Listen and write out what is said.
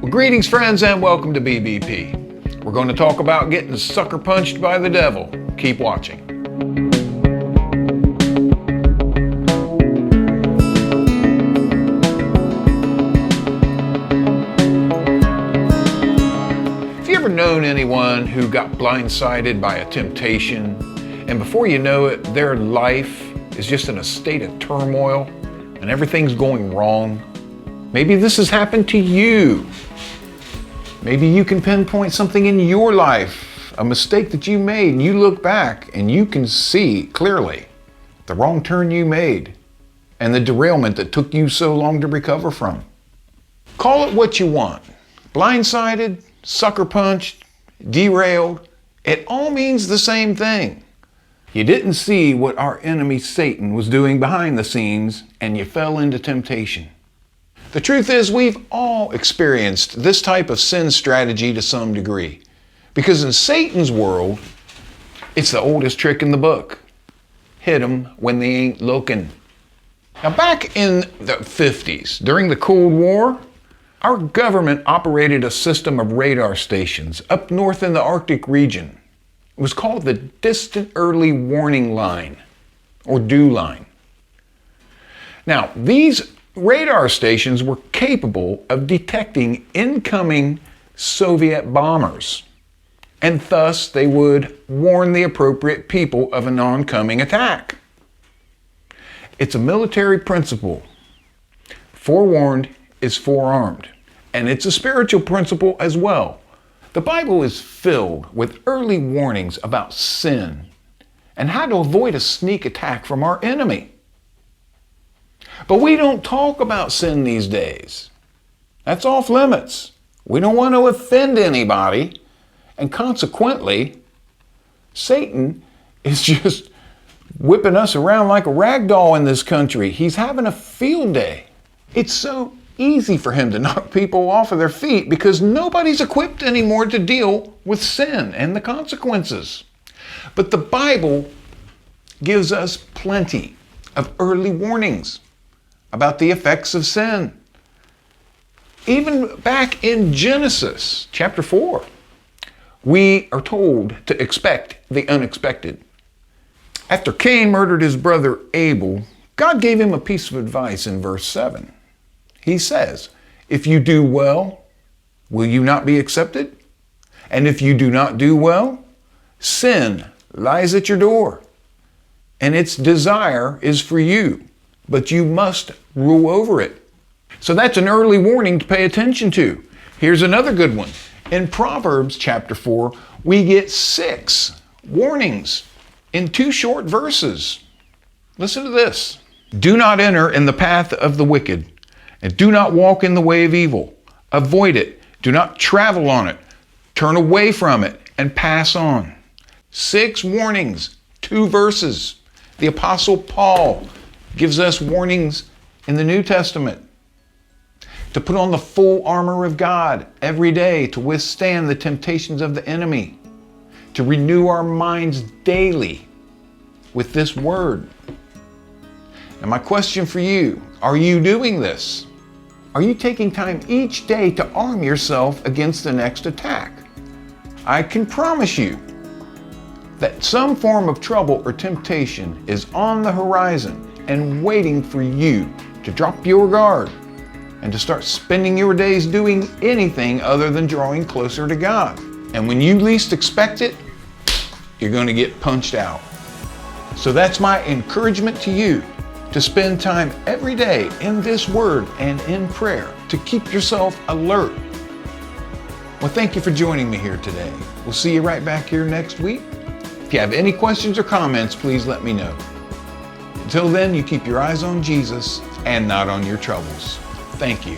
Well, greetings, friends, and welcome to BBP. We're going to talk about getting sucker punched by the devil. Keep watching. Have you ever known anyone who got blindsided by a temptation, and before you know it, their life is just in a state of turmoil and everything's going wrong? Maybe this has happened to you. Maybe you can pinpoint something in your life, a mistake that you made, and you look back and you can see clearly the wrong turn you made and the derailment that took you so long to recover from. Call it what you want. Blindsided, sucker punched, derailed, it all means the same thing. You didn't see what our enemy Satan was doing behind the scenes, and you fell into temptation. The truth is, we've all experienced this type of sin strategy to some degree. Because in Satan's world, it's the oldest trick in the book. Hit 'em when they ain't looking. Now, back in the 50s, during the Cold War, our government operated a system of radar stations up north in the Arctic region. It was called the Distant Early Warning Line, or DEW line. Now, these radar stations were capable of detecting incoming Soviet bombers, and thus they would warn the appropriate people of an oncoming attack. It's a military principle. Forewarned is forearmed, and it's a spiritual principle as well. The Bible is filled with early warnings about sin and how to avoid a sneak attack from our enemy. But we don't talk about sin these days. That's off limits. We don't want to offend anybody, and consequently, Satan is just whipping us around like a rag doll in this country. He's having a field day. It's so easy for him to knock people off of their feet because nobody's equipped anymore to deal with sin and the consequences. But the Bible gives us plenty of early warnings about the effects of sin. Even back in Genesis chapter 4, we are told to expect the unexpected. After Cain murdered his brother Abel, God gave him a piece of advice in verse 7. He says, "If you do well, will you not be accepted? And if you do not do well, sin lies at your door, and its desire is for you, but you must rule over it." So that's an early warning to pay attention to. Here's another good one. In Proverbs chapter 4, we get 6 warnings in 2 short verses. Listen to this. "Do not enter in the path of the wicked, and do not walk in the way of evil. Avoid it. Do not travel on it. Turn away from it and pass on." 6 warnings, 2 verses. The Apostle Paul gives us warnings in the New Testament to put on the full armor of God every day to withstand the temptations of the enemy, to renew our minds daily with this word. Now, my question for you, are you doing this? Are you taking time each day to arm yourself against the next attack? I can promise you that some form of trouble or temptation is on the horizon and waiting for you to drop your guard and to start spending your days doing anything other than drawing closer to God. And when you least expect it, you're going to get punched out. So that's my encouragement to you, to spend time every day in this word and in prayer to keep yourself alert. Well, thank you for joining me here today. We'll see you right back here next week. If you have any questions or comments, please let me know. Until then, you keep your eyes on Jesus and not on your troubles. Thank you.